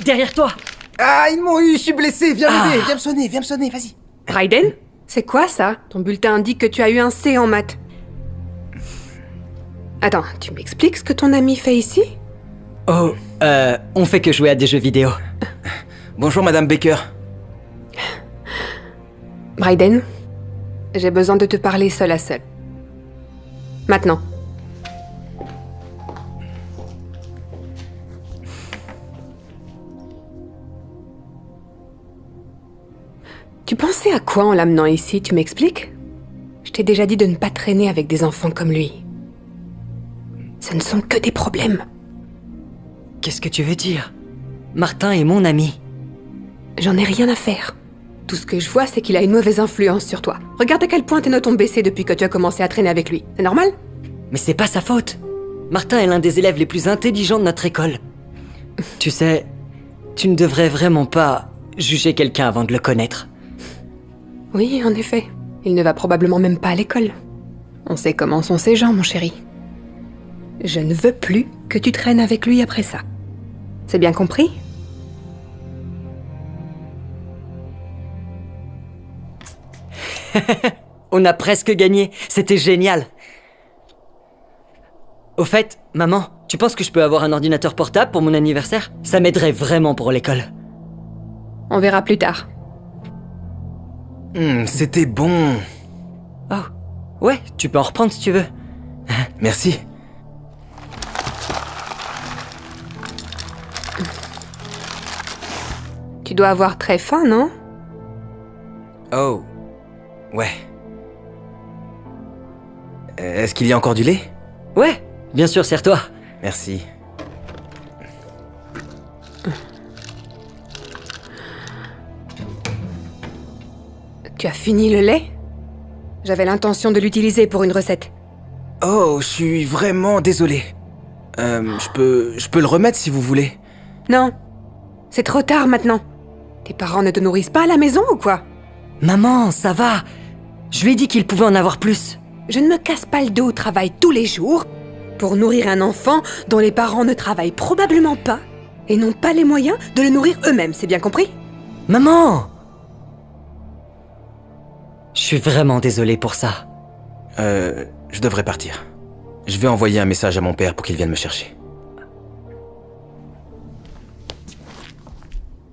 Derrière toi! Ah, ils m'ont eu, je suis blessé, viens m'aider, viens me sonner, vas-y. Raiden? C'est quoi ça? Ton bulletin indique que tu as eu un C en maths. Attends, tu m'expliques ce que ton ami fait ici? Oh, on fait que jouer à des jeux vidéo. Bonjour Madame Baker. Raiden, j'ai besoin de te parler seul à seul. Maintenant. Tu pensais à quoi en l'amenant ici, tu m'expliques? Je t'ai déjà dit de ne pas traîner avec des enfants comme lui. Ce ne sont que des problèmes. Qu'est-ce que tu veux dire? Martin est mon ami. J'en ai rien à faire. Tout ce que je vois, c'est qu'il a une mauvaise influence sur toi. Regarde à quel point tes notes ont baissé depuis que tu as commencé à traîner avec lui. C'est normal? Mais c'est pas sa faute. Martin est l'un des élèves les plus intelligents de notre école. Tu sais, tu ne devrais vraiment pas juger quelqu'un avant de le connaître. Oui, en effet. Il ne va probablement même pas à l'école. On sait comment sont ces gens, mon chéri. Je ne veux plus que tu traînes avec lui après ça. C'est bien compris? On a presque gagné, c'était génial. Au fait, maman, tu penses que je peux avoir un ordinateur portable pour mon anniversaire? Ça m'aiderait vraiment pour l'école. On verra plus tard. C'était bon. Oh, ouais, tu peux en reprendre si tu veux. Merci. Tu dois avoir très faim, non? Oh, ouais. Est-ce qu'il y a encore du lait? Ouais, bien sûr, sers-toi. Merci. Tu as fini le lait? J'avais l'intention de l'utiliser pour une recette. Oh, je suis vraiment désolé. Je peux le remettre si vous voulez. Non. C'est trop tard maintenant. Tes parents ne te nourrissent pas à la maison ou quoi? Maman, ça va. Je lui ai dit qu'il pouvait en avoir plus. Je ne me casse pas le dos au travail tous les jours pour nourrir un enfant dont les parents ne travaillent probablement pas et n'ont pas les moyens de le nourrir eux-mêmes, c'est bien compris? Maman! Je suis vraiment désolé pour ça. Je devrais partir. Je vais envoyer un message à mon père pour qu'il vienne me chercher.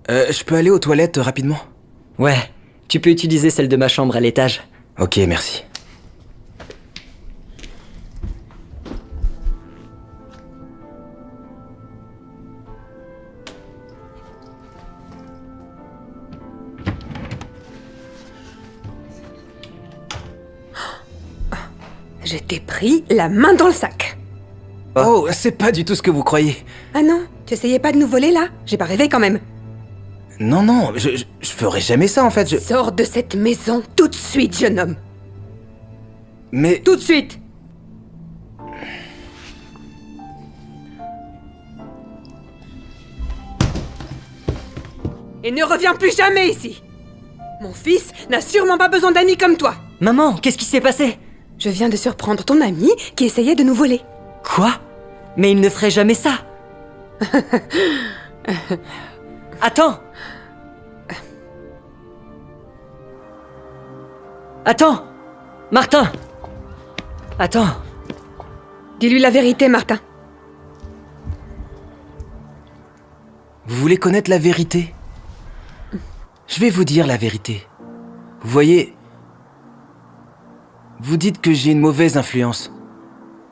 Je peux aller aux toilettes rapidement? Ouais, tu peux utiliser celle de ma chambre à l'étage. Ok, merci. Je t'ai pris la main dans le sac. Oh, c'est pas du tout ce que vous croyez. Ah non, tu essayais pas de nous voler là? J'ai pas rêvé quand même. Non, je ferai jamais ça en fait, Sors de cette maison tout de suite, jeune homme. Mais... Tout de suite! Et ne reviens plus jamais ici! Mon fils n'a sûrement pas besoin d'amis comme toi! Maman, qu'est-ce qui s'est passé? Je viens de surprendre ton ami qui essayait de nous voler. Quoi? Mais il ne ferait jamais ça. Attends! Attends! Martin! Attends! Dis-lui la vérité, Martin. Vous voulez connaître la vérité? Je vais vous dire la vérité. Vous voyez... Vous dites que j'ai une mauvaise influence.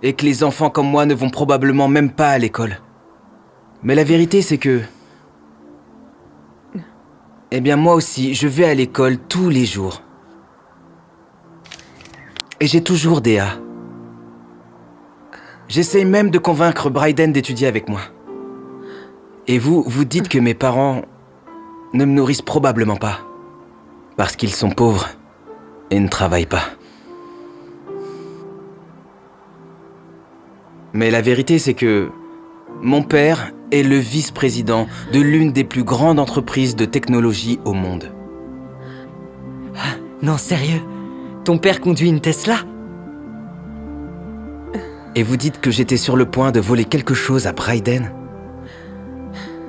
Et que les enfants comme moi ne vont probablement même pas à l'école. Mais la vérité, c'est que... Eh bien, moi aussi, je vais à l'école tous les jours. Et j'ai toujours des A. J'essaye même de convaincre Bryden d'étudier avec moi. Et vous dites que mes parents ne me nourrissent probablement pas. Parce qu'ils sont pauvres et ne travaillent pas. Mais la vérité, c'est que mon père est le vice-président de l'une des plus grandes entreprises de technologie au monde. Non, sérieux? Ton père conduit une Tesla? Et vous dites que j'étais sur le point de voler quelque chose à Bryden?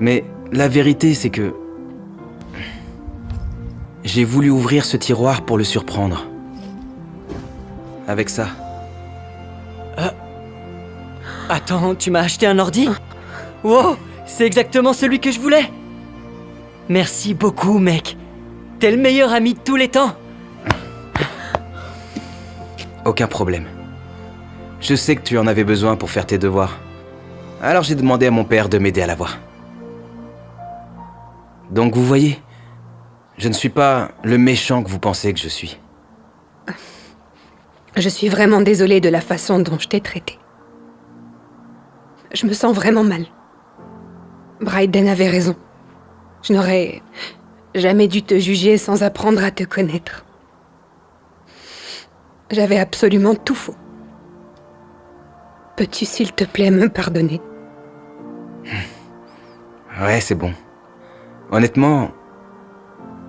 Mais la vérité, c'est que... j'ai voulu ouvrir ce tiroir pour le surprendre. Avec ça. Attends, tu m'as acheté un ordi? Wow, c'est exactement celui que je voulais! Merci beaucoup, mec. T'es le meilleur ami de tous les temps. Aucun problème. Je sais que tu en avais besoin pour faire tes devoirs. Alors j'ai demandé à mon père de m'aider à l'avoir. Donc vous voyez, je ne suis pas le méchant que vous pensez que je suis. Je suis vraiment désolée de la façon dont je t'ai traité. Je me sens vraiment mal. Bryden avait raison. Je n'aurais jamais dû te juger sans apprendre à te connaître. J'avais absolument tout faux. Peux-tu, s'il te plaît, me pardonner? Ouais, c'est bon. Honnêtement,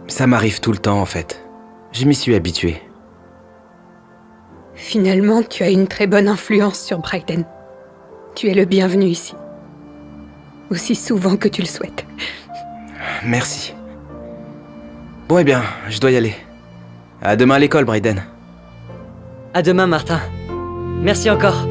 ça m'arrive tout le temps en fait. Je m'y suis habitué. Finalement, tu as une très bonne influence sur Bryden. Tu es le bienvenu ici. Aussi souvent que tu le souhaites. Merci. Bon, eh bien, je dois y aller. À demain à l'école, Bryden. À demain, Martin. Merci encore.